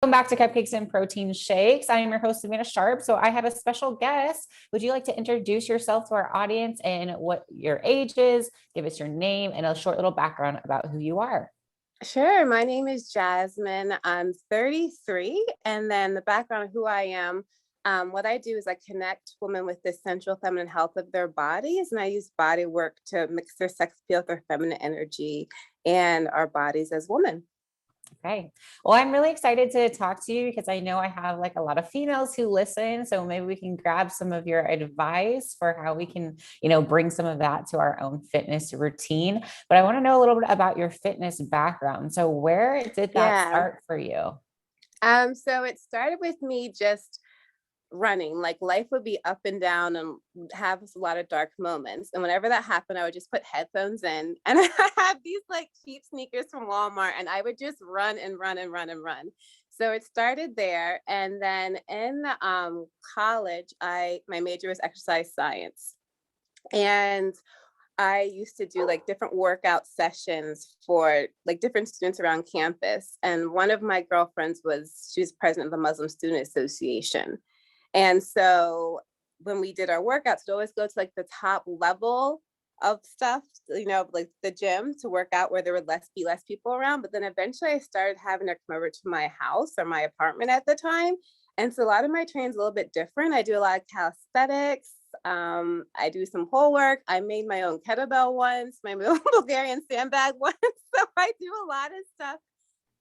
Welcome back to Cupcakes and Protein Shakes. I am your host, Savannah Sharp. So I have a special guest. Would you like to introduce yourself to our audience and what your age is? Give us your name and a short little background about who you are. Sure. My name is Jasmyne. I'm 33. And then the background of who I am, what I do is I connect women with the central feminine health of their bodies. And I use body work to mix their sex appeal with their feminine energy and our bodies as women. Okay. Well, I'm really excited to talk to you because I know I have like a lot of females who listen. So maybe we can grab some of your advice for how we can, bring some of that to our own fitness routine. But I want to know a little bit about your fitness background. So where did that start for you? So it started with me just running. Like life would be up and down and have a lot of dark moments. And whenever that happened, I would just put headphones in and I have these like cheap sneakers from Walmart and I would just run and run and run and run. So it started there. And then in college, my major was exercise science. And I used to do like different workout sessions for like different students around campus. And one of my girlfriends she was president of the Muslim Student Association. And so when we did our workouts, we'd always go to like the top level of stuff, like the gym to work out where there would be less people around. But then eventually I started having to come over to my house or my apartment at the time. And so a lot of my training's a little bit different. I do a lot of calisthenics. I do some pole work. I made my own kettlebell once, my own Bulgarian sandbag once. So I do a lot of stuff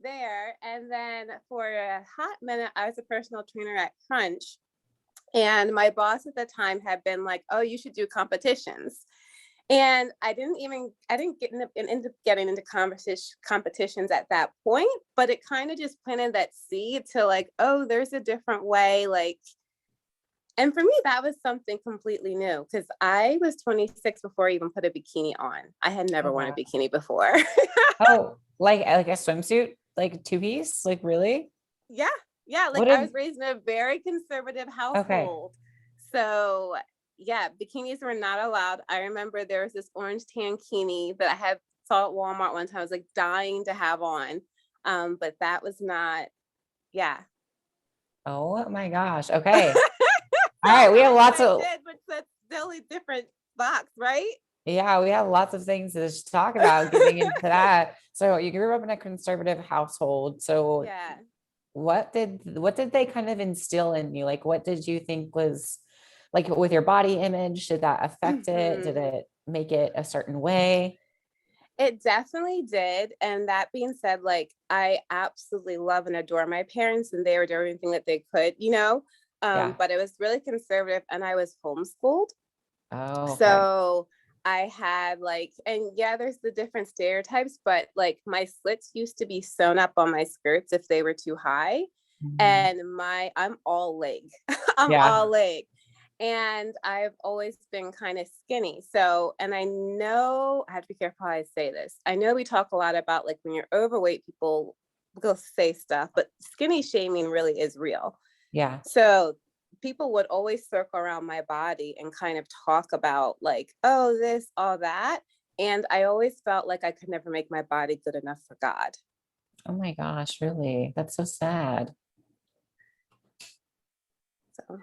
there. And then for a hot minute, I was a personal trainer at Crunch. And my boss at the time had been like, oh, you should do competitions. And I didn't end up getting into competitions at that point, but it kind of just planted that seed to like, oh, there's a different way. And for me, that was something completely new because I was 26 before I even put a bikini on. I had never worn a bikini before. Oh, like a swimsuit, like two-piece, like really? Yeah. Yeah, I was raised in a very conservative household. Okay. So yeah, bikinis were not allowed. I remember there was this orange tankini that I saw at Walmart one time. I was like dying to have on. But that was not, yeah. Oh my gosh. Okay. All right. We have lots of, but that's totally different box, right? Yeah, we have lots of things to talk about getting into that. So you grew up in a conservative household. So yeah. What did they kind of instill in you? Like, what did you think was like with your body image? Did that affect it? Did it make it a certain way? It definitely did. And that being said, like, I absolutely love and adore my parents and they were doing everything that they could, but it was really conservative and I was homeschooled. Oh, okay. So I had there's the different stereotypes, but like my slits used to be sewn up on my skirts if they were too high. Mm-hmm. And I'm all leg. All leg. And I've always been kind of skinny. So, and I know I have to be careful how I say this. I know we talk a lot about like when you're overweight, people go say stuff, but skinny shaming really is real. Yeah. So people would always circle around my body and kind of talk about like, oh, this, all that. And I always felt like I could never make my body good enough for God. Oh my gosh, really? That's so sad. So.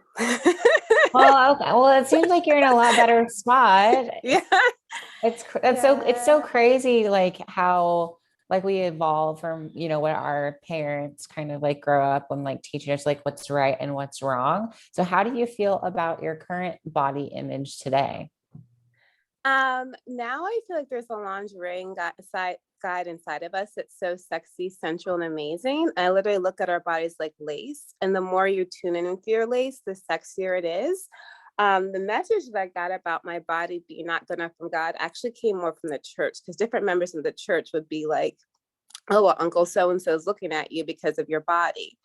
Well, it seems like you're in a lot better spot. Yeah. It's so crazy, like how like we evolve from, what our parents kind of like grow up and like teaching us like what's right and what's wrong. So how do you feel about your current body image today? Now I feel like there's a lingerie guide inside of us that's so sexy, sensual, and amazing. I literally look at our bodies like lace. And the more you tune in with your lace, the sexier it is. The message that I got about my body being not good enough from God actually came more from the church because different members of the church would be like, oh, well, Uncle so-and-so is looking at you because of your body.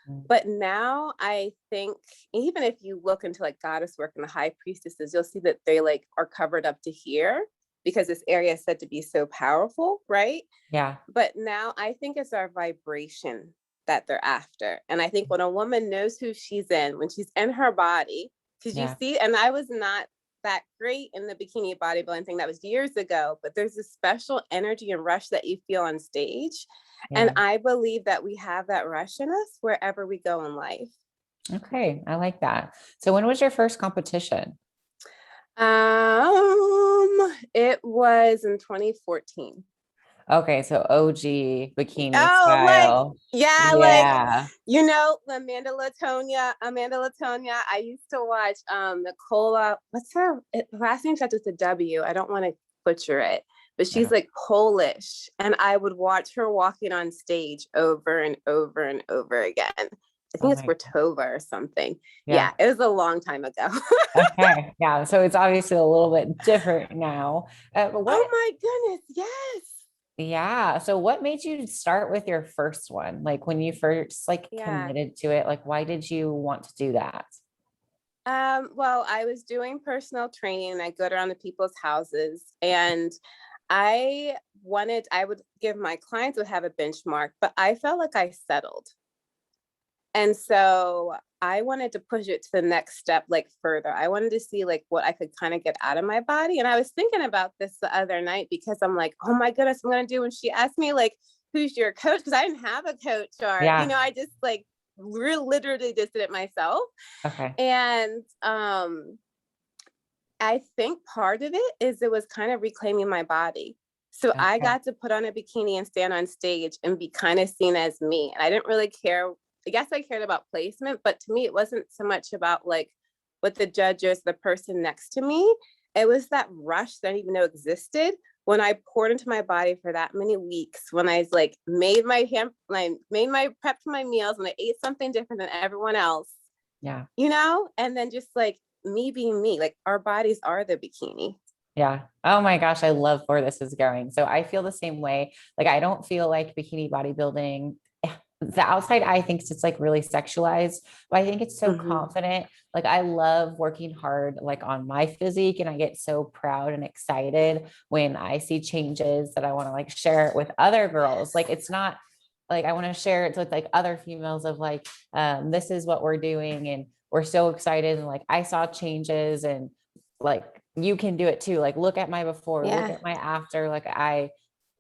But now I think even if you look into like goddess work and the high priestesses, you'll see that they like are covered up to here because this area is said to be so powerful, right? Yeah. But now I think it's our vibration that they're after. And I think when a woman knows who she's in, when she's in her body, because you see, and I was not that great in the bikini bodybuilding thing. That was years ago, but there's this special energy and rush that you feel on stage. Yeah. And I believe that we have that rush in us wherever we go in life. Okay. I like that. So when was your first competition? It was in 2014. Okay, so OG bikini style. Like, you know, Amanda Latonia. I used to watch Nicola. What's her last name? Starts with a W. I don't want to butcher it, but she's like Polish, and I would watch her walking on stage over and over and over again. I think it's Bertova or something. Yeah, it was a long time ago. Okay. Yeah. So it's obviously a little bit different now. Oh my goodness. Yes. Yeah. So what made you start with your first one? Like when you first committed to it, like, why did you want to do that? Well, I was doing personal training and I go around to people's houses, and I would give my clients would have a benchmark, but I felt like I settled. And so I wanted to push it to the next step, like further. I wanted to see like what I could kind of get out of my body. And I was thinking about this the other night because I'm like, oh my goodness, I'm going to do. When she asked me like, who's your coach? Because I didn't have a coach, or, you know, I just like literally just did it myself. Okay. And I think part of it is it was kind of reclaiming my body. So I got to put on a bikini and stand on stage and be kind of seen as me. And I didn't really care. I guess I cared about placement, but to me, it wasn't so much about like what the judges, the person next to me. It was that rush that I didn't even know existed when I poured into my body for that many weeks, when I like made my prep for my meals, and I ate something different than everyone else. Yeah. You know, and then just like me being me, like our bodies are the bikini. Yeah. Oh my gosh. I love where this is going. So I feel the same way. Like, I don't feel like bikini bodybuilding, the outside eye thinks it's like really sexualized, but I think it's so confident. Like, I love working hard, like on my physique, and I get so proud and excited when I see changes that I want to like share it with other girls. Like, it's not like I want to share it with like other females of like, this is what we're doing. And we're so excited. And like, I saw changes, and like, you can do it too. Like, look at my before, look at my after. Like, I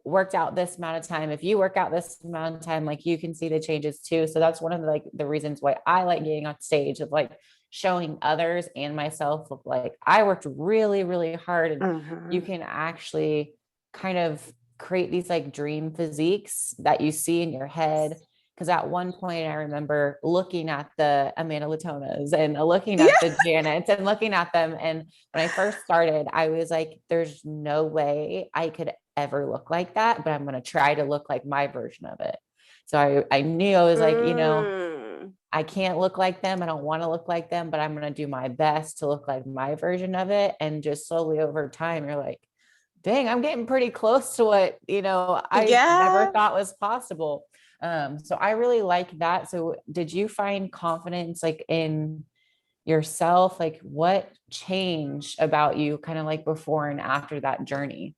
worked out this amount of time. If you work out this amount of time, like, you can see the changes too. So that's one of the, like the reasons why I like getting on stage, of like showing others and myself of like, I worked really, really hard, and you can actually kind of create these like dream physiques that you see in your head. Because at one point I remember looking at the Amanda Latonas and looking at the Janets and looking at them. And when I first started, I was like, there's no way I could ever look like that, but I'm going to try to look like my version of it. So I knew, I was like, you know, I can't look like them. I don't want to look like them, but I'm going to do my best to look like my version of it. And just slowly over time, you're like, dang, I'm getting pretty close to what, you know, I never thought was possible. So I really like that. So did you find confidence like in yourself? Like, what changed about you kind of like before and after that journey?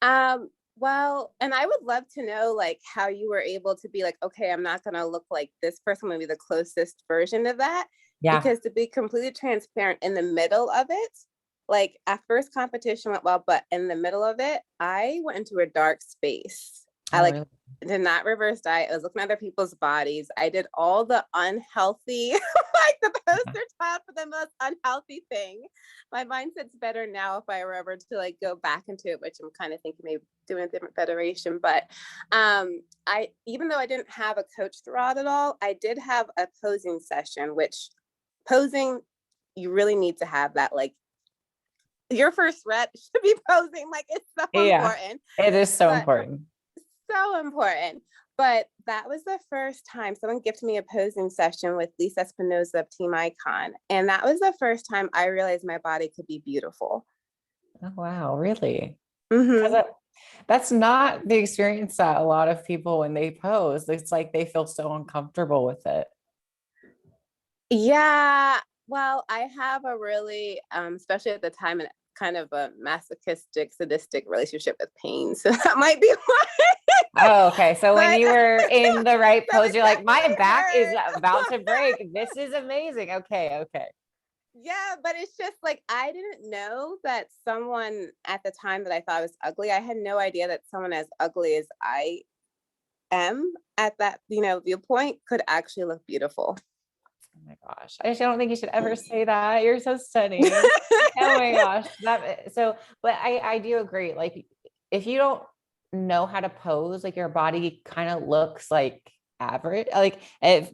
Well, and I would love to know like how you were able to be like, okay, I'm not going to look like this person, I'm going to be the closest version of that. Yeah. Because to be completely transparent, in the middle of it, like at first competition went well, but in the middle of it, I went into a dark space. I did not reverse diet. I was looking at other people's bodies. I did all the unhealthy, like the poster child for the most unhealthy thing. My mindset's better now if I were ever to like go back into it, which I'm kind of thinking maybe doing a different federation. But even though I didn't have a coach throughout it all, I did have a posing session, which posing, you really need to have that, like your first rep should be posing. Like, it's so important. It is so important. So important. But that was the first time someone gifted me a posing session with Lisa Espinosa of Team Icon. And that was the first time I realized my body could be beautiful. Oh, wow. Really? That's not the experience that a lot of people, when they pose, it's like they feel so uncomfortable with it. Yeah. Well, I have a really, especially at the time, kind of a masochistic, sadistic relationship with pain. So that might be why. Oh, okay. So when you were in the right pose, you're like, my back is about to break. This is amazing. Okay. Yeah, but it's just like, I didn't know that someone at the time that I thought was ugly, I had no idea that someone as ugly as I am at that, viewpoint could actually look beautiful. Oh my gosh. I just don't think you should ever say that. You're so stunning. Oh my gosh. But I do agree. Like if you don't know how to pose, like your body kind of looks like average. Like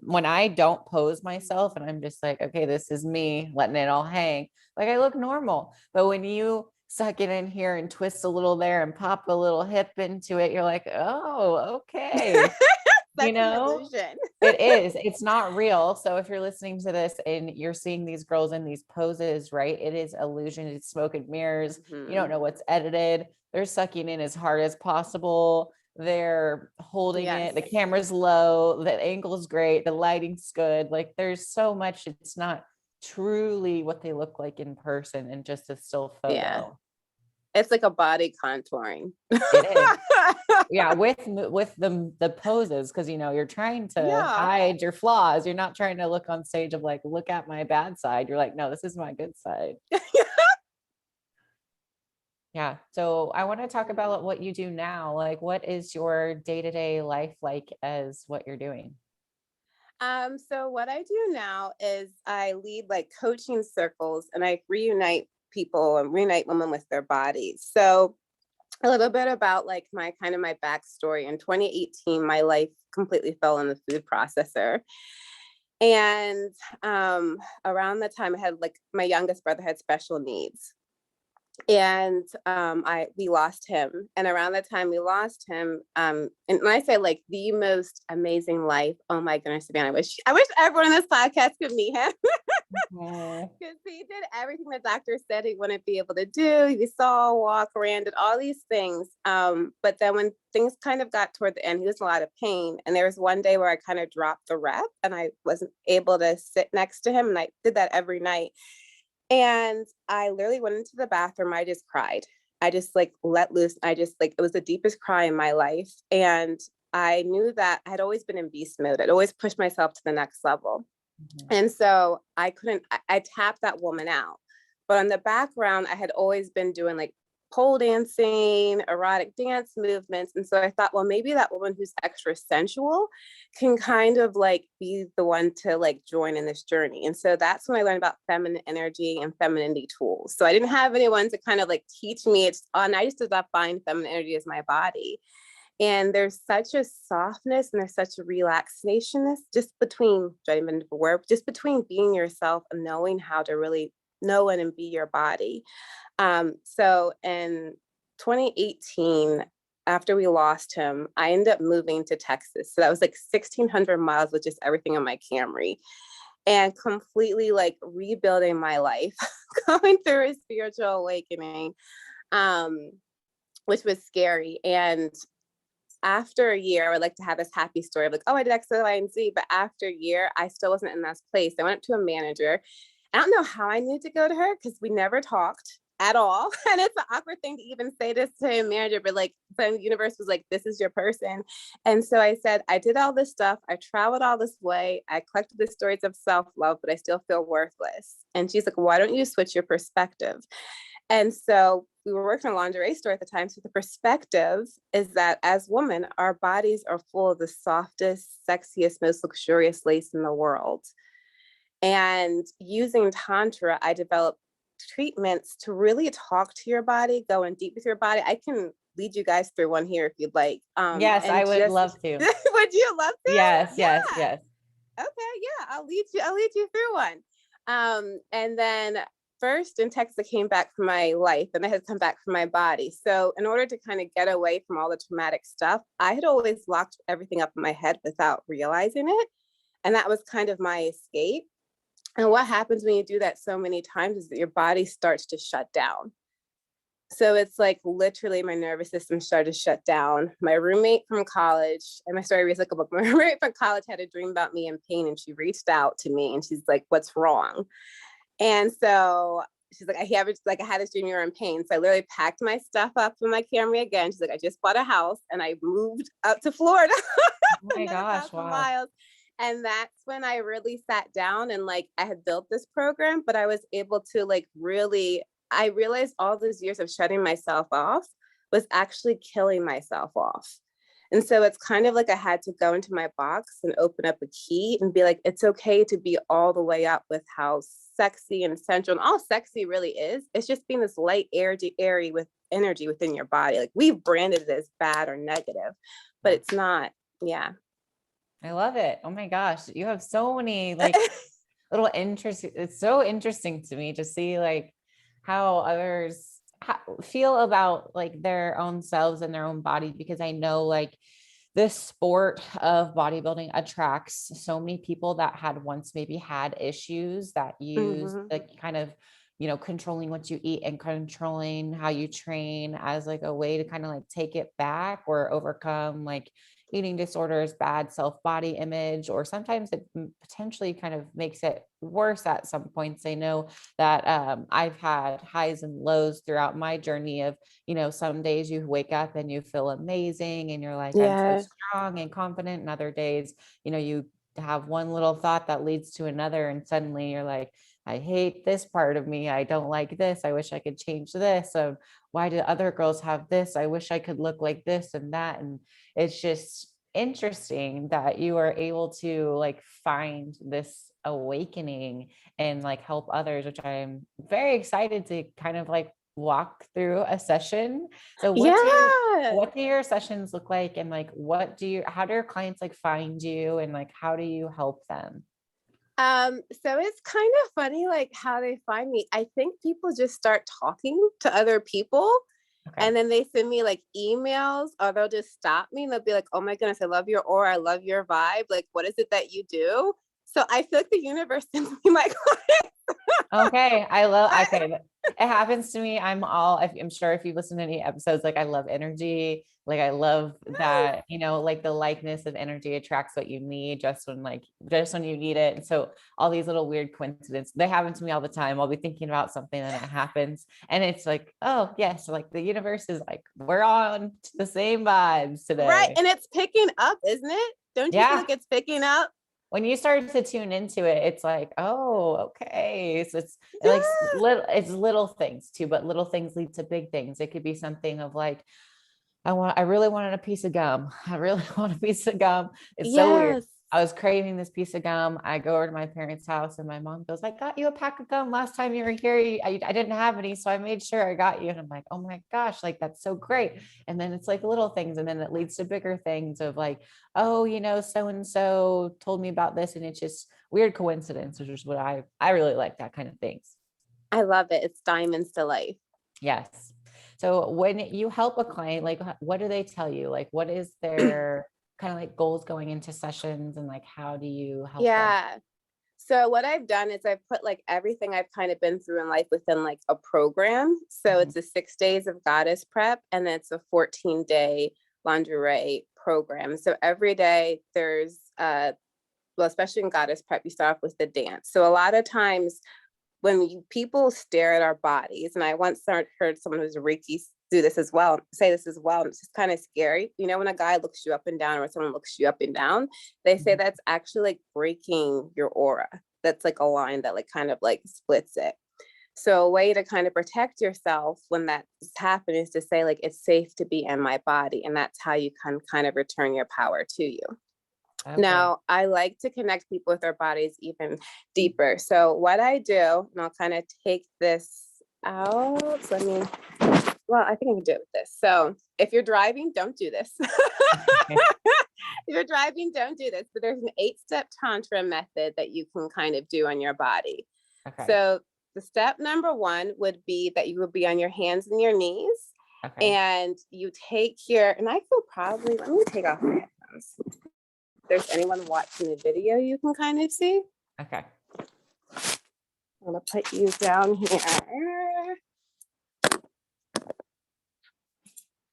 when I don't pose myself and I'm just like, okay, this is me letting it all hang, like I look normal. But when you suck it in here and twist a little there and pop a little hip into it, you're like, oh, okay. Such an illusion. It is. It's not real. So if you're listening to this and you're seeing these girls in these poses, right? It is illusion. It's smoke and mirrors. You don't know what's edited. They're sucking in as hard as possible. They're holding it. The camera's low. The angle's great. The lighting's good. Like there's so much. It's not truly what they look like in person and just a still photo. Yeah. It's like a body contouring. It is. Yeah, with the poses, because you're trying to hide your flaws. You're not trying to look on stage of like, look at my bad side. You're like, no, this is my good side. Yeah. So I want to talk about what you do now. Like, what is your day-to-day life like as what you're doing? So what I do now is I lead like coaching circles and I reunite people and reunite women with their bodies. So a little bit about like my backstory. In 2018, my life completely fell in the food processor. And around the time I had like my youngest brother had special needs. And we lost him. And around the time we lost him, and when I say like the most amazing life, oh my goodness, Savannah, I wish everyone in this podcast could meet him. Because he did everything the doctor said he wouldn't be able to do. He saw, walk, ran, did all these things. But then when things kind of got toward the end, he was in a lot of pain. And there was one day where I kind of dropped the rep and I wasn't able to sit next to him. And I did that every night. And I literally went into the bathroom. I just cried. I just like let loose. I just like, it was the deepest cry in my life. And I knew that I had always been in beast mode. I'd always pushed myself to the next level. And so I tapped that woman out. But on the background, I had always been doing like pole dancing, erotic dance movements. And so I thought, well, maybe that woman who's extra sensual can kind of like be the one to like join in this journey. And so that's when I learned about feminine energy and femininity tools. So I didn't have anyone to kind of like teach me. I just did not find feminine energy as my body. And there's such a softness and there's such a relaxationness just between being yourself and knowing how to really know it and be your body. So in 2018, after we lost him, I ended up moving to Texas. So that was like 1,600 miles with just everything on my Camry and completely like rebuilding my life, going through a spiritual awakening, which was scary. And after a year, I would like to have this happy story of like, oh, I did X, Y, and Z. But after a year, I still wasn't in that place. I went up to a manager. I don't know how I knew to go to her because we never talked at all. And it's an awkward thing to even say this to a manager, but like the universe was like, this is your person. And so I said, I did all this stuff. I traveled all this way. I collected the stories of self-love, but I still feel worthless. And she's like, why don't you switch your perspective? And so we were working in a lingerie store at the time. So the perspective is that as women, our bodies are full of the softest, sexiest, most luxurious lace in the world. And using Tantra, I developed treatments to really talk to your body, go in deep with your body. I can lead you guys through one here if you'd like. Yes, I would love to. Would you love to? Yes. Okay, yeah, I'll lead you through one. And then first in Texas, I came back from my life and I had come back from my body. So in order to kind of get away from all the traumatic stuff, I had always locked everything up in my head without realizing it. And that was kind of my escape. And what happens when you do that so many times is that your body starts to shut down. So it's like literally my nervous system started to shut down. My roommate from college, and my story reads like a book, my roommate from college had a dream about me in pain and she reached out to me and she's like, what's wrong? And so she's like, I had this dream you were in pain. So I literally packed my stuff up in my Camry again. She's like, I just bought a house and I moved up to Florida. Oh my gosh, wow. Miles. And that's when I really sat down and like, I had built this program, but I was able to like really, I realized all those years of shutting myself off was actually killing myself off. And so it's kind of like I had to go into my box and open up a key and be like, it's okay to be all the way up with how sexy and sensual and all sexy really is. It's just being this light, airy with energy within your body. Like we've branded it as bad or negative, but it's not. Yeah. I love it. Oh my gosh. You have so many like little interests. It's so interesting to me to see like how others feel about like their own selves and their own body, because I know like this sport of bodybuilding attracts so many people that had once maybe had issues that use like kind of, controlling what you eat and controlling how you train as like a way to kind of like take it back or overcome like eating disorders, bad self-body image, or sometimes it potentially kind of makes it worse at some points. I know that I've had highs and lows throughout my journey of, some days you wake up and you feel amazing and you're like, I'm so strong and confident. And other days, you have one little thought that leads to another. And suddenly you're like, I hate this part of me. I don't like this. I wish I could change this. So why do other girls have this? I wish I could look like this and that. And it's just interesting that you are able to like find this awakening and like help others, which I'm very excited to kind of like walk through a session. So what do your sessions look like? And like, how do your clients like find you, and like, how do you help them? So it's kind of funny, like how they find me. I think people just start talking to other people. Okay. And then they send me like emails, or they'll just stop me and they'll be like, oh my goodness, I love your aura. I love your vibe. Like, what is it that you do? So I feel like the universe sends me my clients. Okay. It happens to me. I'm sure if you listen to any episodes, like I love energy. Like I love that, like the likeness of energy attracts what you need just when you need it. And so all these little weird coincidences, they happen to me all the time. I'll be thinking about something and it happens. And it's like, oh yes. So like the universe is like, we're on the same vibes today. Right. And it's picking up, isn't it? Don't you feel like it's picking up? When you start to tune into it, it's like, oh, okay. So it's like little things too, but little things lead to big things. It could be something of like, I really wanted a piece of gum. I really want a piece of gum. It's so weird. I was craving this piece of gum. I go over to my parents' house and my mom goes, I got you a pack of gum last time you were here. I didn't have any. So I made sure I got you. And I'm like, oh my gosh, like that's so great. And then it's like little things. And then it leads to bigger things of like, oh, so-and-so told me about this. And it's just weird coincidence, which is what I really like, that kind of things. I love it. It's diamonds to life. Yes. So when you help a client, like what do they tell you? Like what is their kind of like goals going into sessions, and like how do you help them? So what I've done is I've put like everything I've kind of been through in life within like a program. So it's a 6 days of goddess prep, and then it's a 14-day lingerie program. So every day there's especially in goddess prep, you start off with the dance. So a lot of times when people stare at our bodies, and I once heard someone who's Reiki say this as well, and it's just kind of scary. When a guy looks you up and down, or someone looks you up and down, they say that's actually like breaking your aura. That's like a line that like kind of like splits it. So a way to kind of protect yourself when that's happening is to say like, it's safe to be in my body. And that's how you can kind of return your power to you. Okay. Now, I like to connect people with their bodies even deeper. So what I do, and I'll kind of take this out. I think I can do it with this. So if you're driving, don't do this. If you're driving, don't do this. But there's an 8-step tantra method that you can kind of do on your body. Okay. So the step number 1 would be that you would be on your hands and your knees. Okay. And you take and I feel let me take off my headphones. If there's anyone watching the video, you can kind of see. Okay. I'm going to put you down here.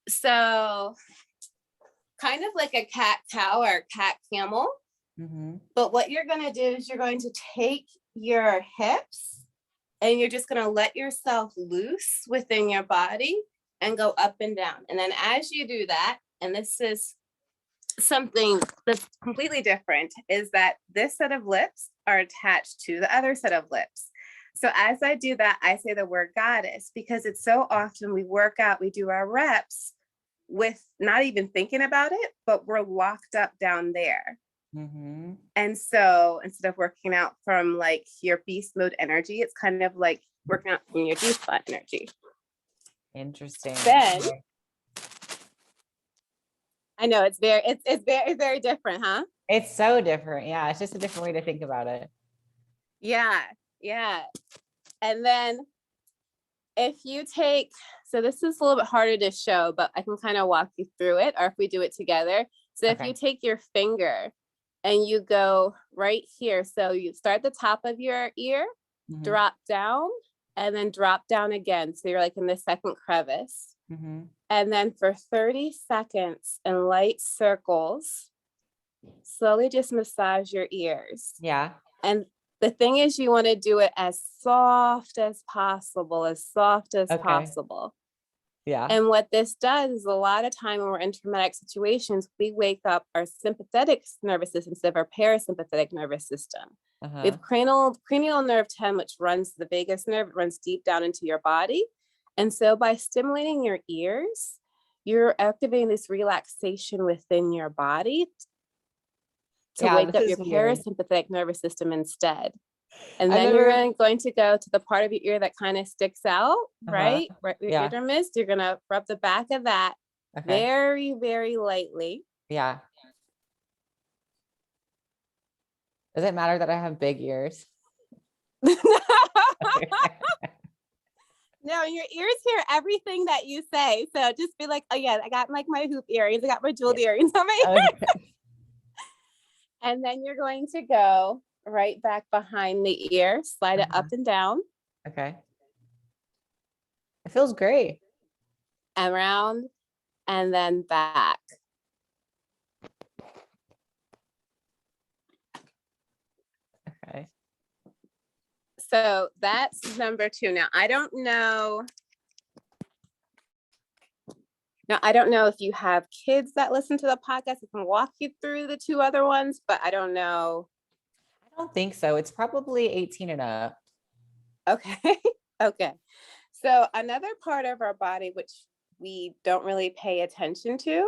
So kind of like a cat cow or cat camel. Mm-hmm. But what you're going to do is you're going to take your hips and you're just going to let yourself loose within your body and go up and down. And then as you do that, and this is something that's completely different is that this set of lips are attached to the other set of lips. So as I do that, I say the word goddess, because it's so often we work out, we do our reps with not even thinking about it, but we're locked up down there. Mm-hmm. And so instead of working out from like your beast mode energy, it's kind of like working out from your G-spot energy. Interesting. Then I know it's very different, huh? It's so different. Yeah. It's just a different way to think about it. Yeah. Yeah. And then if you take, so this is a little bit harder to show, but I can kind of walk you through it, or if we do it together. So if you take your finger and you go right here, so you start the top of your ear, drop down, and then drop down again. So you're like in the second crevice. And then for 30 seconds in light circles, slowly just massage your ears. Yeah. And the thing is, you want to do it as soft as possible, possible. Yeah. And what this does is a lot of time when we're in traumatic situations, we wake up our sympathetic nervous system instead of our parasympathetic nervous system. We have cranial nerve 10, which runs the vagus nerve, it runs deep down into your body. And so by stimulating your ears, you're activating this relaxation within your body to wake up your parasympathetic nervous system instead. And then you're going to go to the part of your ear that kind of sticks out, right? Right where your eardrum is. You're going to rub the back of that very, very lightly. Yeah. Does it matter that I have big ears? No, your ears hear everything that you say. So just be like, oh yeah, I got like my hoop earrings. I got my jeweled earrings on my ears. And then you're going to go right back behind the ear, slide it up and down. Okay. It feels great. Around and then back. Okay. So that's number 2. Now, I don't know if you have kids that listen to the podcast. I can walk you through the 2 other ones, but I don't know. I don't think so. It's probably 18 and up. Okay. Okay. So another part of our body, which we don't really pay attention to,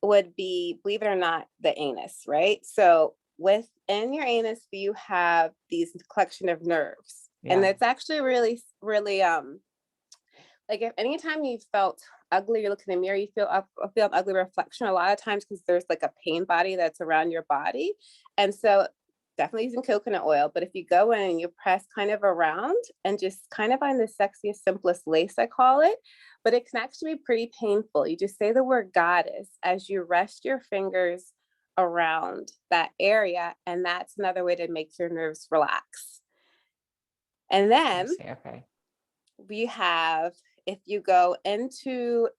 would be, believe it or not, the anus, right? So within your anus, you have these collection of nerves. Yeah. And it's actually really, really, like if anytime you felt ugly, you're looking in the mirror, you feel an ugly reflection a lot of times because there's like a pain body that's around your body. And so definitely using coconut oil, but if you go in and you press kind of around and just kind of find the sexiest, simplest lace, I call it, but it can actually be pretty painful. You just say the word goddess as you rest your fingers around that area. And that's another way to make your nerves relax. And then we have, if you go into,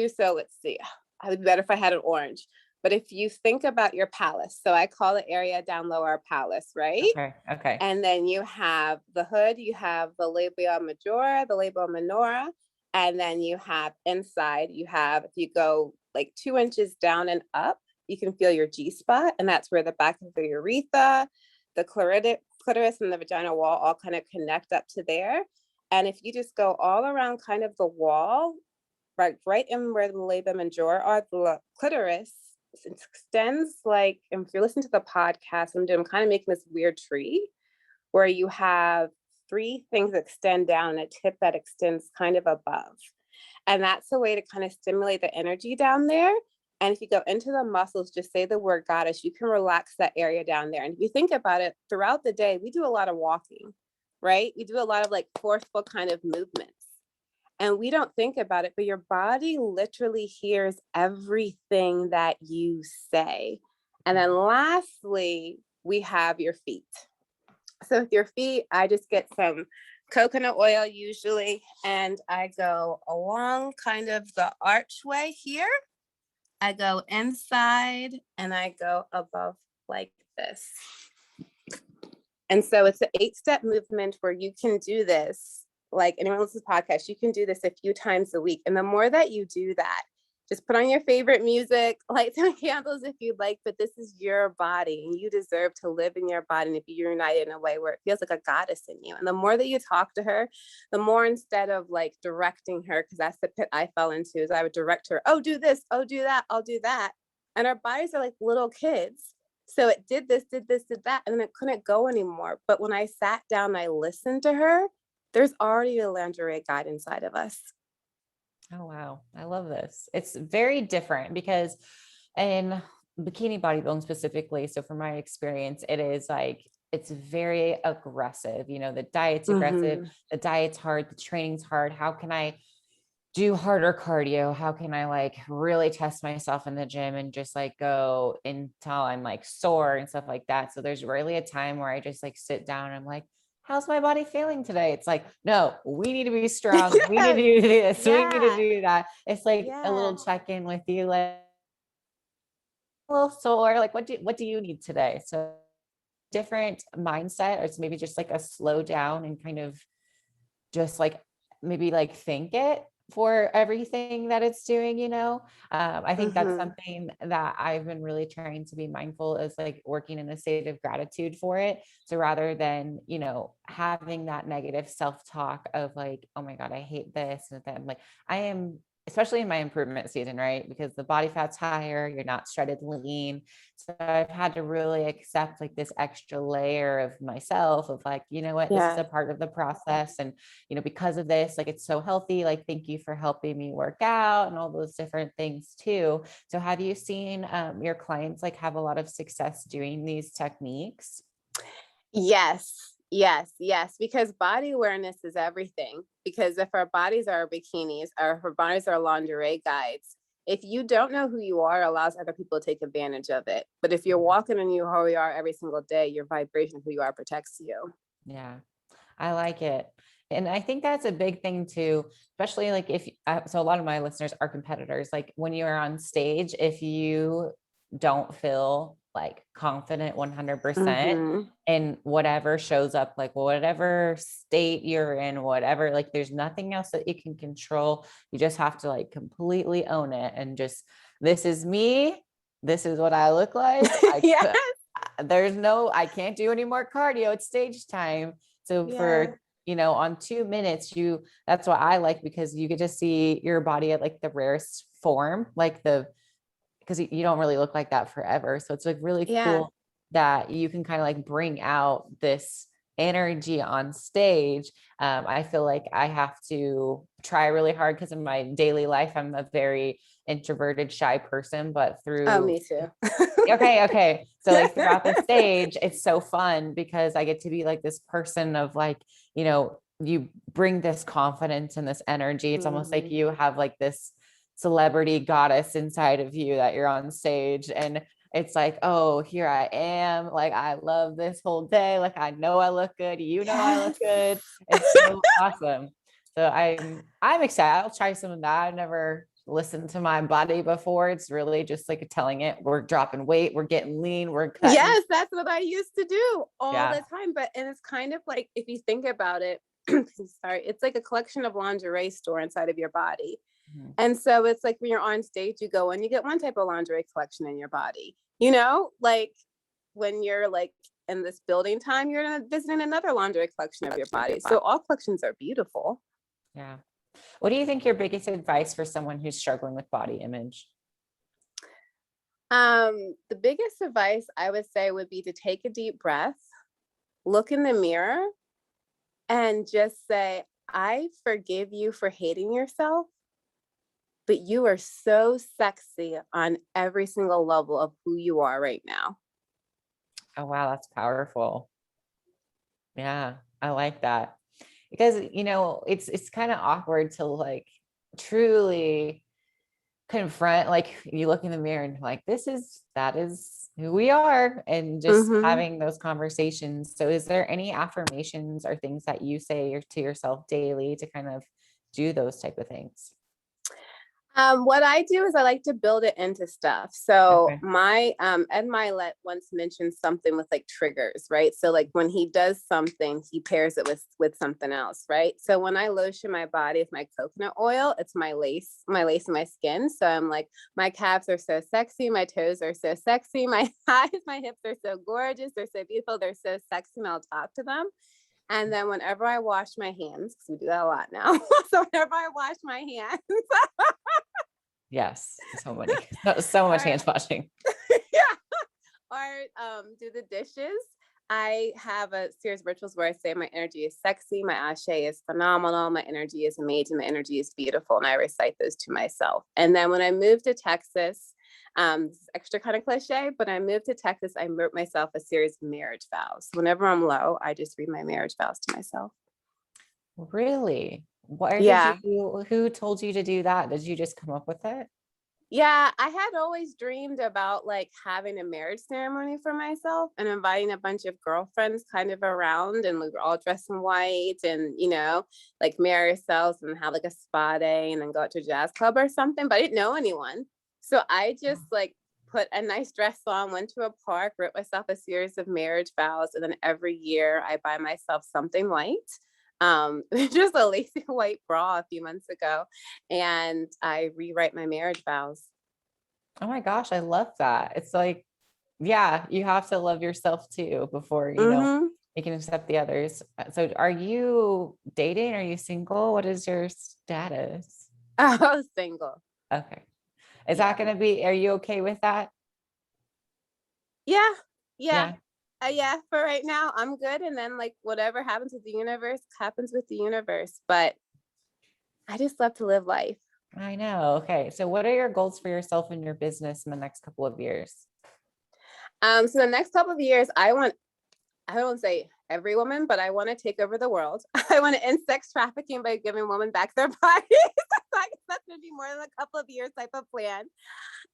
so let's see, it would be better if I had an orange. But if you think about your palace, so I call the area down lower our palace, right? Okay. And then you have the hood, you have the labia majora, the labia minora, and then you have inside, you have, if you go like 2 inches down and up, you can feel your G-spot, and that's where the back of the urethra, the clitoris and the vagina wall all kind of connect up to there. And if you just go all around kind of the wall, right in where the labia majora are, the clitoris, it extends like, if you're listening to the podcast, I'm kind of making this weird tree where you have 3 things that extend down and a tip that extends kind of above. And that's a way to kind of stimulate the energy down there. And if you go into the muscles, just say the word goddess, you can relax that area down there. And if you think about it, throughout the day, we do a lot of walking, right? We do a lot of like forceful kind of movements. And we don't think about it, but your body literally hears everything that you say. And then lastly, we have your feet. So with your feet, I just get some coconut oil usually, and I go along kind of the archway here. I go inside and I go above like this. And so it's an 8-step movement where you can do this. Like anyone else's podcast, you can do this a few times a week. And the more that you do that, just put on your favorite music, light some candles if you'd like, but this is your body and you deserve to live in your body and to be united in a way where it feels like a goddess in you. And the more that you talk to her, the more, instead of like directing her, because that's the pit I fell into, is I would direct her, oh, do this, oh, do that, I'll do that. And our bodies are like little kids. So it did this, did that, and then it couldn't go anymore. But when I sat down and I listened to her, there's already a lingerie guide inside of us. Oh, wow. I love this. It's very different because in bikini bodybuilding specifically, so from my experience, it is like, it's very aggressive. The diet's aggressive, the diet's hard, the training's hard. How can I do harder cardio? How can I like really test myself in the gym and just like go until I'm like sore and stuff like that? So there's rarely a time where I just like sit down and I'm like, how's my body feeling today? It's like, no, we need to be strong. We need to do this. We need to do that. It's like a little check-in with you, like a little sore. Like, what do you need today? So different mindset, or it's maybe just like a slow down and kind of just like maybe like thank it for everything that it's doing. I think that's something that I've been really trying to be mindful, is like working in a state of gratitude for it. So rather than, having that negative self-talk of like, oh my God, I hate this and that, I'm like, I am, especially in my improvement season, right? Because the body fat's higher, you're not shredded lean. So I've had to really accept like this extra layer of myself of like, you know what, this is a part of the process. And, because of this, like, it's so healthy. Like, thank you for helping me work out and all those different things too. So have you seen your clients like have a lot of success doing these techniques? Yes, because body awareness is everything. Because if our bodies are our bikinis, or if our bodies are lingerie guides, if you don't know who you are, it allows other people to take advantage of it. But if you're walking and you who you are every single day, your vibration of who you are protects you. Yeah, I like it. And I think that's a big thing too, especially like if, so a lot of my listeners are competitors. Like when you are on stage, if you don't feel like confident 100% in whatever shows up, like whatever state you're in, whatever, like there's nothing else that you can control. You just have to like completely own it and just, this is me. This is what I look like. I can't do any more cardio. It's stage time. So for, on 2 minutes, that's what I like, because you get to see your body at like the rarest form, like because you don't really look like that forever. So it's like really cool that you can kind of like bring out this energy on stage. I feel like I have to try really hard because in my daily life, I'm a very introverted, shy person, but through me too. Okay. So like throughout the stage, it's so fun because I get to be like this person of like, you bring this confidence and this energy. It's almost like you have like this celebrity goddess inside of you that you're on stage, and it's like, oh, here I am. Like, I love this whole day. Like, I know I look good. I look good. It's so awesome. So I'm excited. I'll try some of that. I've never listened to my body before. It's really just like telling it we're dropping weight, we're getting lean, we're cutting. Yes, that's what I used to do all the time. And it's kind of like, if you think about it, sorry, it's like a collection of lingerie store inside of your body. And so it's like when you're on stage, you go and you get one type of lingerie collection in your body, like when you're like in this building time, you're visiting another lingerie collection of your body. So all collections are beautiful. Yeah. What do you think your biggest advice for someone who's struggling with body image? The biggest advice I would say would be to take a deep breath, look in the mirror, and just say, I forgive you for hating yourself, but you are so sexy on every single level of who you are right now. Oh, wow. That's powerful. Yeah, I like that. Because, it's kind of awkward to like truly confront, like you look in the mirror and like, that is who we are, and just having those conversations. So is there any affirmations or things that you say to yourself daily to kind of do those type of things? What I do is I like to build it into stuff. So Okay. my Ed Milet once mentioned something with like triggers, right? So like when he does something, he pairs it with something else, right? So when I lotion my body with my coconut oil, it's my lace in my skin. So I'm like, my calves are so sexy, my toes are so sexy, my thighs, my hips are so gorgeous, they're so beautiful, they're so sexy, and I'll talk to them. And then whenever I wash my hands, because we do that a lot now. So whenever I wash my hands, Yes. So much or hand washing. yeah, or do the dishes. I have a series of rituals where I say my energy is sexy, my ashe is phenomenal, my energy is amazing, my energy is beautiful, and I recite those to myself. And then when I moved to Texas, this is extra kind of cliche, but I moved to Texas, I wrote myself a series of marriage vows. Whenever I'm low, I just read my marriage vows to myself. Really? Where did Yeah. you, who told you to do that? Did you just come up with it? Yeah, I had always dreamed about like having a marriage ceremony for myself and inviting a bunch of girlfriends kind of around, and we were all dressed in white and, like marry ourselves and have like a spa day and then go out to a jazz club or something. But I didn't know anyone. So I just like put a nice dress on, went to a park, wrote myself a series of marriage vows. And then every year I buy myself something white. Just a lacy white bra a few months ago, and I rewrite my marriage vows. Oh my gosh, I love that. It's like, yeah, you have to love yourself too before, Mm-hmm. you can accept the others. So are you dating? Are you single? What is your status? I was single. Okay. Is that Yeah. going to be, are you okay with that? Yeah. Yeah. Yeah. Yeah. For right now, I'm good. And then, like, whatever happens with the universe happens with the universe. But I just love to live life. I know. Okay. So what are your goals for yourself and your business in the next couple of years? So the next couple of years, I don't say every woman, but I want to take over the world. I want to end sex trafficking by giving women back their bodies. That's going to be more than a couple of years type of plan.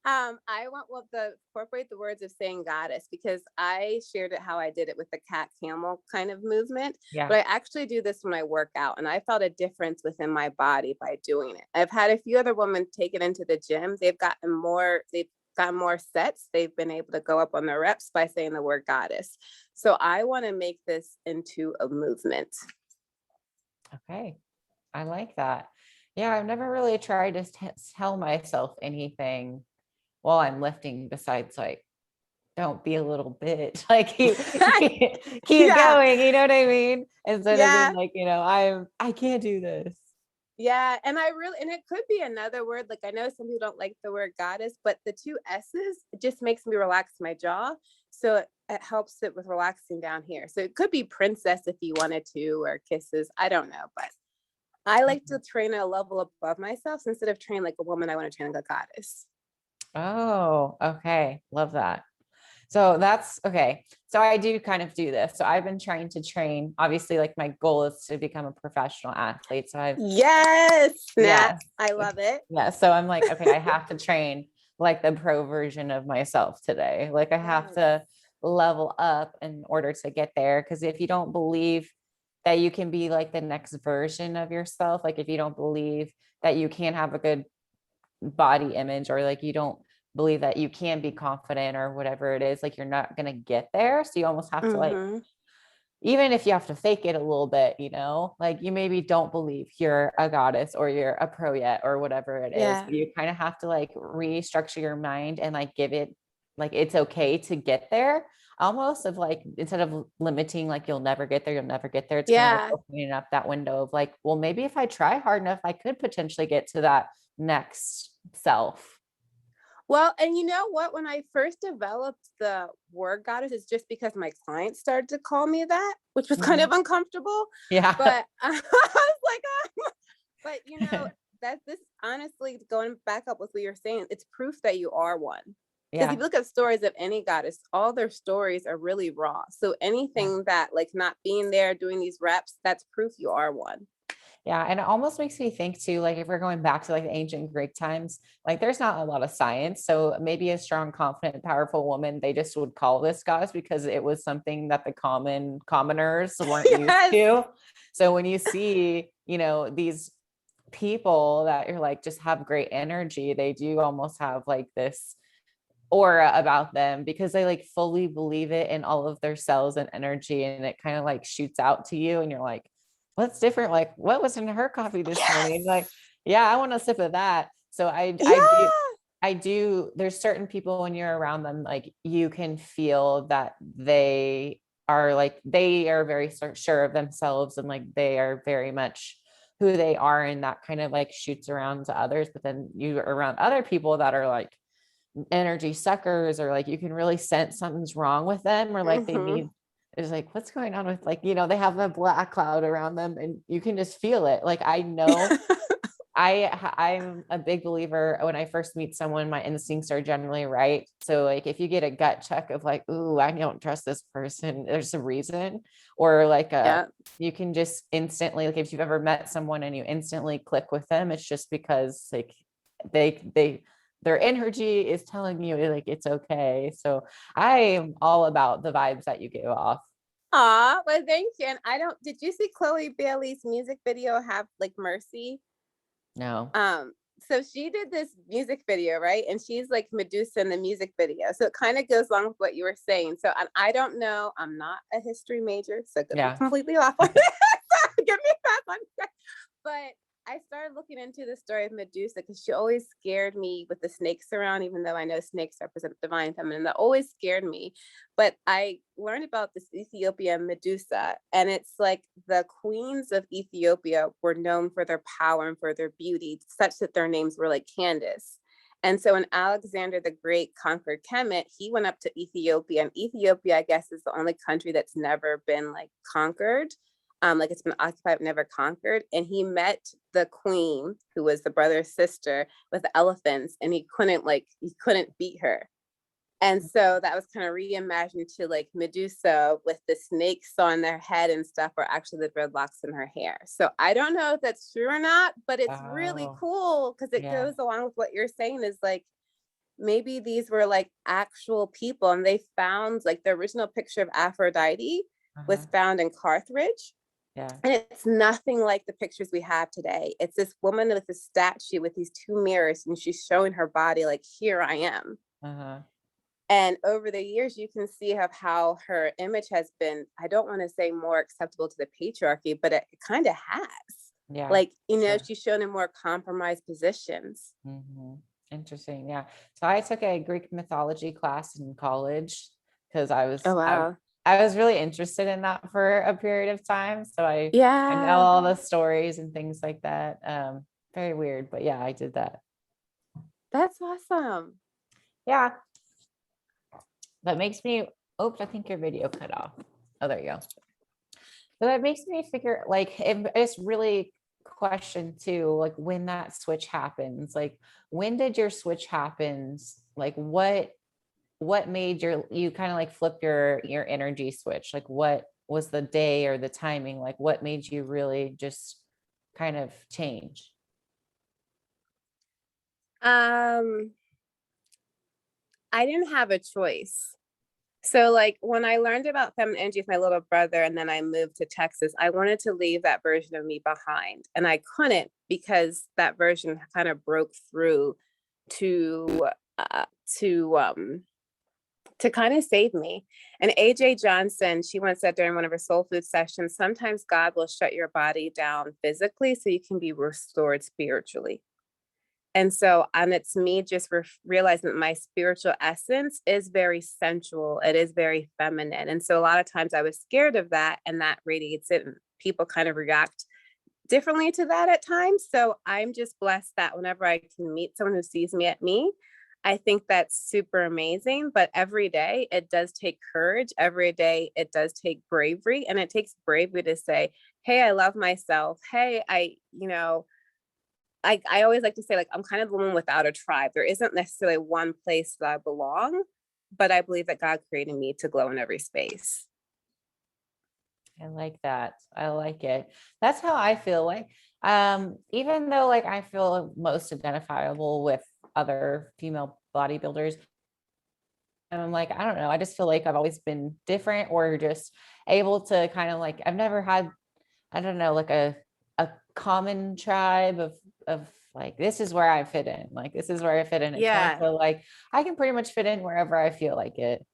I want to incorporate the words of saying goddess, because I shared it how I did it with the cat camel kind of movement. Yeah. But I actually do this when I work out, and I felt a difference within my body by doing it. I've had a few other women take it into the gym. They've gotten more sets. They've been able to go up on their reps by saying the word goddess. So I want to make this into a movement. Okay. I like that. Yeah. I've never really tried to tell myself anything while I'm lifting besides like, don't be a little bitch. Like keep Yeah. going. You know what I mean? Instead of being Yeah. like, I can't do this. Yeah. And it could be another word. Like, I know some people don't like the word goddess, but the two S's, it just makes me relax my jaw. So it helps it with relaxing down here. So it could be princess if you wanted to, or kisses. I don't know, but I like to train at a level above myself. So instead of training like a woman, I want to train like a goddess. Oh, okay. Love that. So that's okay. So I do kind of do this. So I've been trying to train. Obviously, like my goal is to become a professional athlete. So Yes, yeah, snap. I love it. yeah. So I'm like, okay, I have to train like the pro version of myself today. Like I have Yes. to level up in order to get there. Because if you don't believe that you can be like the next version of yourself, like if you don't believe that you can have a good body image, or like you don't believe that you can be confident or whatever it is, like you're not going to get there. So you almost have to like, Mm-hmm. even if you have to fake it a little bit, like you maybe don't believe you're a goddess or you're a pro yet or whatever it is, Yeah. but you kind of have to like restructure your mind and like give it, like it's okay to get there, almost, of like, instead of limiting, like you'll never get there, it's kind of like Yeah. opening up that window of like, well, maybe if I try hard enough I could potentially get to that next self. Well, and you know what? When I first developed the word goddess, it's just because my clients started to call me that, which was kind Mhm. of uncomfortable. Yeah. But I was like, but that this honestly, going back up with what you're saying, it's proof that you are one. Because if Yeah. you look at stories of any goddess, all their stories are really raw. So Yeah. anything that like not being there, doing these reps, that's proof you are one. Yeah. And it almost makes me think too, like if we're going back to like the ancient Greek times, like there's not a lot of science. So maybe a strong, confident, powerful woman, they just would call this goddess because it was something that the commoners weren't used Yes. to. So when you see, these people that you're like, just have great energy. They do almost have like this aura about them because they like fully believe it in all of their cells and energy. And it kind of like shoots out to you and you're like, what's different? Like, what was in her coffee this morning? Like, yeah, I want a sip of that. So I do, there's certain people when you're around them, like you can feel that they are very sure of themselves and like they are very much who they are, and that kind of like shoots around to others. But then you're around other people that are like energy suckers, or like you can really sense something's wrong with them, or like they need, it's like, what's going on with, like, they have a black cloud around them and you can just feel it. Like, I know I'm a big believer, when I first meet someone, my instincts are generally right. So like if you get a gut check of like, ooh, I don't trust this person, there's a reason. Or like you can just instantly, like if you've ever met someone and you instantly click with them, it's just because like they their energy is telling you like it's okay. So I am all about the vibes that you give off. Well, thank you. And did you see Chloe Bailey's music video, Have Like Mercy? No. So she did this music video, right? And she's like Medusa in the music video. So it kind of goes along with what you were saying. So I don't know. I'm not a history major, so it could be completely off on this. Give me a pass on that. But I started looking into the story of Medusa because she always scared me with the snakes around, even though I know snakes represent divine feminine. That always scared me. But I learned about this Ethiopian Medusa, and it's like the queens of Ethiopia were known for their power and for their beauty, such that their names were like Candace. And so when Alexander the Great conquered Kemet, he went up to Ethiopia, and Ethiopia, I guess, is the only country that's never been like conquered. Like it's been occupied, never conquered. And he met the queen, who was the brother's sister, with the elephants, and he couldn't beat her. And so that was kind of reimagined to like Medusa with the snakes on their head and stuff, or actually the dreadlocks in her hair. So I don't know if that's true or not, but it's really cool because it goes along with what you're saying, is like, maybe these were like actual people, and they found like the original picture of Aphrodite was found in Carthage. Yeah. And it's nothing like the pictures we have today. It's this woman with a statue with these two mirrors, and she's showing her body like, here I am. And over the years, you can see how her image has been, I don't want to say more acceptable to the patriarchy, but it kind of has. Yeah. Like, she's shown in more compromised positions. Interesting. Yeah. So I took a Greek mythology class in college because I was, I was really interested in that for a period of time. So I know all the stories and things like that. Very weird, but yeah, I did that. That's awesome. Yeah. That makes me, oops, I think your video cut off. Oh, there you go. So that makes me figure, like, it's really question too, like when that switch happens, like when did your switch happens? Like what made you kind of like flip your energy switch? Like what was the day or the timing? Like what made you really just kind of change? I didn't have a choice. So like when I learned about feminine energy with my little brother, and then I moved to Texas, I wanted to leave that version of me behind. And I couldn't, because that version kind of broke through to kind of save me. And AJ Johnson, she once said during one of her soul food sessions, sometimes God will shut your body down physically so you can be restored spiritually. And so, and it's me just realizing that my spiritual essence is very sensual. It is very feminine. And so a lot of times I was scared of that, and that radiates it, and people kind of react differently to that at times. So I'm just blessed that whenever I can meet someone who sees me at me, I think that's super amazing. But every day it does take courage. Every day it does take bravery, and it takes bravery to say, hey, I love myself. Hey, I always like to say, like, I'm kind of the woman without a tribe. There isn't necessarily one place that I belong, but I believe that God created me to glow in every space. I like that. I like it. That's how I feel. Like, even though like I feel most identifiable with other female bodybuilders, and I'm like, I don't know, I just feel like I've always been different, or just able to kind of like, I've never had, I don't know, like a common tribe of like, this is where I fit in. Like, this is where I fit in. It's more so like, I can pretty much fit in wherever I feel like it.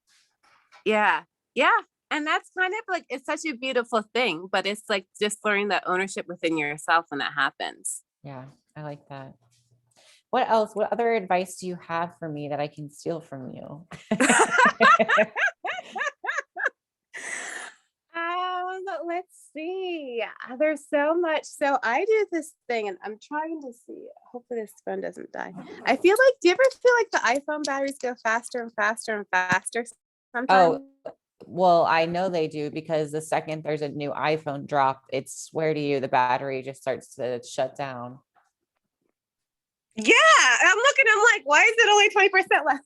Yeah. Yeah. And that's kind of like, it's such a beautiful thing, but it's like just learning that ownership within yourself when that happens. Yeah. I like that. What else? What other advice do you have for me that I can steal from you? Let's see. There's so much. So I do this thing and I'm trying to see. Hopefully this phone doesn't die. I feel like, do you ever feel like the iPhone batteries go faster and faster and faster sometimes? Oh, well, I know they do, because the second there's a new iPhone drop, it's, swear to you, the battery just starts to shut down. Yeah. I'm looking, I'm like, why is it only 20% less?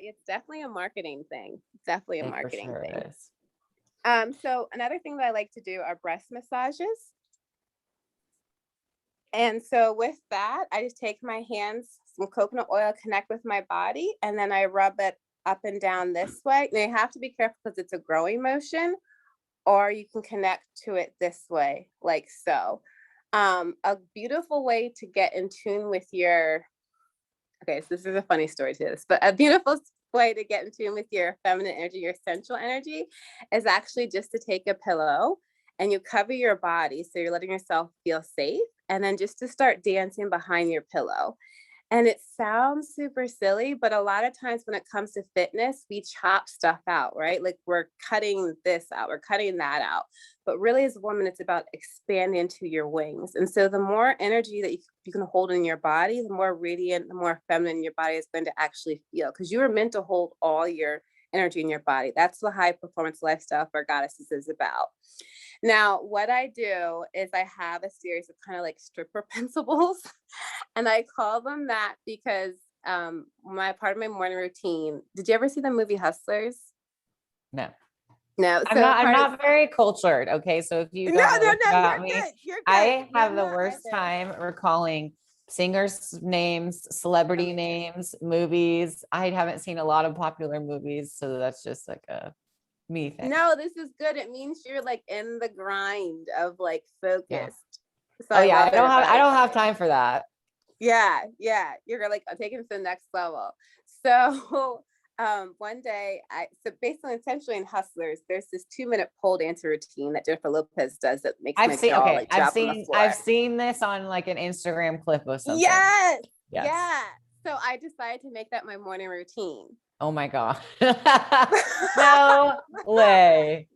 It's definitely a marketing thing. Definitely a marketing thing. So another thing that I like to do are breast massages. And so with that, I just take my hands, some coconut oil, connect with my body, and then I rub it up and down this way. Now you have to be careful because it's a growing motion, or you can connect to it this way, like so. A beautiful way to get in tune with your, okay, so this is a funny story to this, but a beautiful way to get in tune with your feminine energy, your sensual energy, is actually just to take a pillow and you cover your body. So you're letting yourself feel safe. And then just to start dancing behind your pillow. And it sounds super silly, but a lot of times when it comes to fitness, we chop stuff out, right? Like we're cutting this out, we're cutting that out. But really as a woman, it's about expanding to your wings. And so the more energy that you can hold in your body, the more radiant, the more feminine your body is going to actually feel, because you are meant to hold all your energy in your body. That's the high performance lifestyle for goddesses is about. Now, what I do is I have a series of kind of like stripper principles, and I call them that because my part of my morning routine. Did you ever see the movie Hustlers? No. No. I'm not very cultured. Okay. So if you don't know about me, you're good. I have the worst time recalling singers' names, celebrity names, movies. I haven't seen a lot of popular movies. So that's just like a me thing. No, this is good. It means you're like in the grind of like focused. Yeah. So I don't have time for that. Yeah. You're like, I'm taking it to the next level. So one day, so basically essentially in Hustlers, there's this 2-minute pole dancer routine that Jennifer Lopez does that makes my jaw like drop on the floor. I've seen this on like an Instagram clip or something. Yes. Yeah. So I decided to make that my morning routine. Oh my God. No way.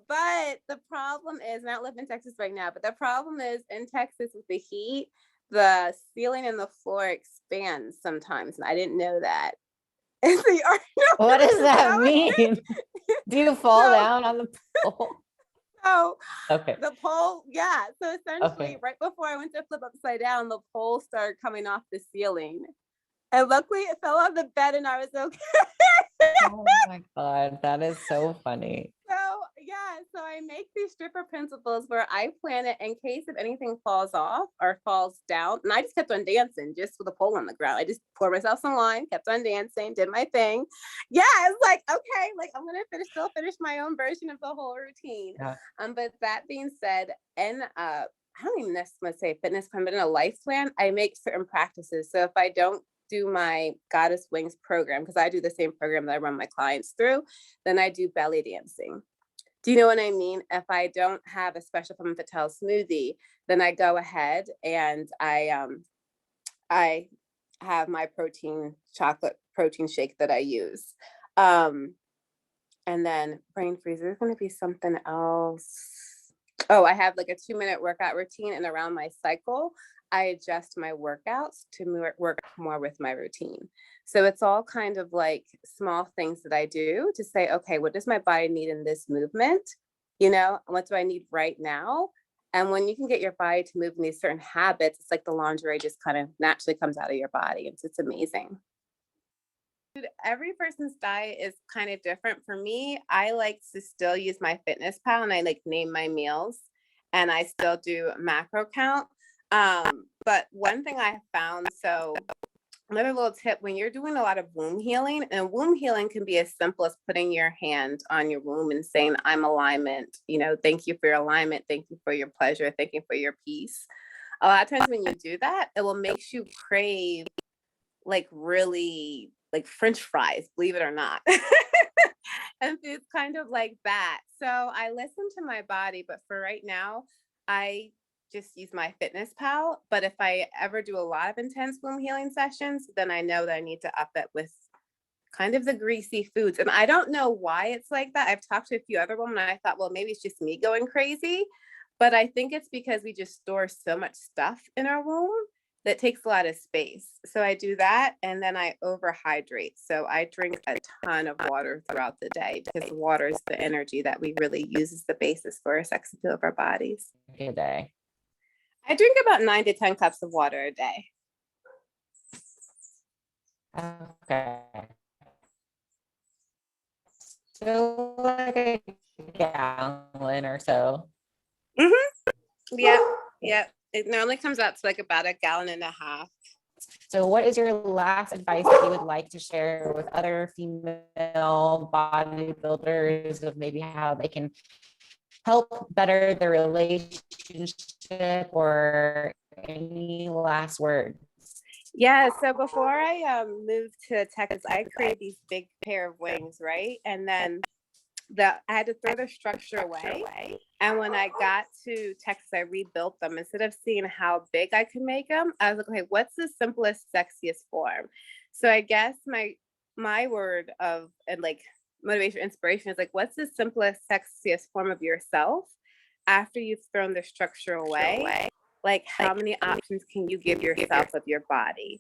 But the problem is, and I live in Texas right now, but the problem is in Texas with the heat, the ceiling and the floor expands sometimes. And I didn't know that. What does that mean? Do you fall down on the pole? No. Okay. The pole, yeah. So essentially, right before I went to flip upside down, the pole started coming off the ceiling. And luckily it fell on the bed and I was okay. Oh my God, that is so funny. So I make these stripper principles where I plan it in case if anything falls off or falls down. And I just kept on dancing just with a pole on the ground. I just poured myself some wine, kept on dancing, did my thing. Yeah, it's like, okay, like I'm gonna still finish my own version of the whole routine. Yeah. But that being said, and I don't even necessarily say fitness plan, but in a life plan, I make certain practices. So if I don't do my Goddess Wings program, because I do the same program that I run my clients through, then I do belly dancing. Do you know what I mean? If I don't have a special Femme Fatale smoothie, then I go ahead and I have my chocolate protein shake that I use. And then brain freeze, there's going to be something else. Oh, I have like a 2-minute workout routine, and around my cycle, I adjust my workouts to work more with my routine. So it's all kind of like small things that I do to say, okay, what does my body need in this movement? You know, what do I need right now? And when you can get your body to move in these certain habits, it's like the lingerie just kind of naturally comes out of your body. It's amazing. Every person's diet is kind of different. For me, I like to still use my Fitness Pal and I like name my meals, and I still do macro count. But one thing I have found, so another little tip, when you're doing a lot of womb healing, and womb healing can be as simple as putting your hand on your womb and saying, I'm alignment, thank you for your alignment. Thank you for your pleasure. Thank you for your peace. A lot of times when you do that, it will make you crave like really like French fries, believe it or not. And it's kind of like that. So I listen to my body, but for right now, I just use my fitness pal. But if I ever do a lot of intense womb healing sessions, then I know that I need to up it with kind of the greasy foods. And I don't know why it's like that. I've talked to a few other women and I thought, well, maybe it's just me going crazy. But I think it's because we just store so much stuff in our womb that takes a lot of space. So I do that, and then I overhydrate. So I drink a ton of water throughout the day, because water is the energy that we really use as the basis for our sex appeal of our bodies. A day. I drink about 9 to 10 cups of water a day. Okay. So like a gallon or so. Yeah. It normally comes out to like about 1.5 gallons. So what is your last advice that you would like to share with other female bodybuilders of maybe how they can help better their relationship, or any last words? Yeah, so before I moved to Texas, I created these big pair of wings, right? And then I had to throw the structure away. And when I got to Texas, I rebuilt them. Instead of seeing how big I could make them, I was like, okay, what's the simplest, sexiest form? So I guess my word of, and like motivation, inspiration is like, what's the simplest, sexiest form of yourself after you've thrown the structure away? Like, how many options can you give yourself of your body?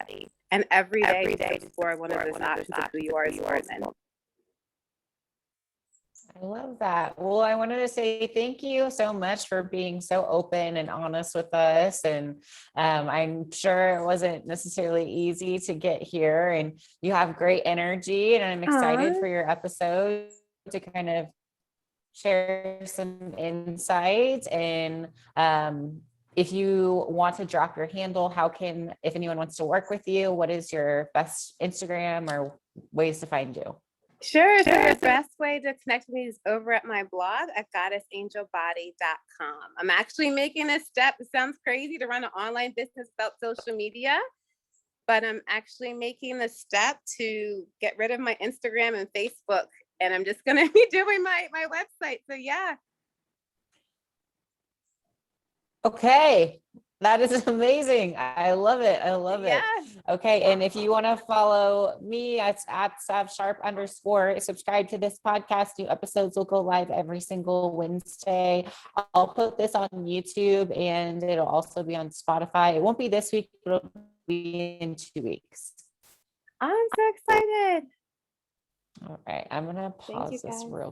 And every day explore one of those options of who you are as a woman. I love that. Well, I wanted to say thank you so much for being so open and honest with us. And I'm sure it wasn't necessarily easy to get here, and you have great energy, and I'm excited for your episode to kind of share some insights. And if you want to drop your handle, if anyone wants to work with you, what is your best Instagram or ways to find you? Sure. So the best way to connect with me is over at my blog at goddessangelbody.com. I'm actually making a step. It sounds crazy to run an online business without social media, but I'm actually making the step to get rid of my Instagram and Facebook, and I'm just going to be doing my website. So yeah. Okay. That is amazing. I love it. I love it. Okay. And if you want to follow me, it's at @Sav_. Subscribe to this podcast. New episodes will go live every single Wednesday. I'll put this on YouTube, and it'll also be on Spotify. It won't be this week, but it'll be in 2 weeks. I'm so excited. All right. I'm going to pause this real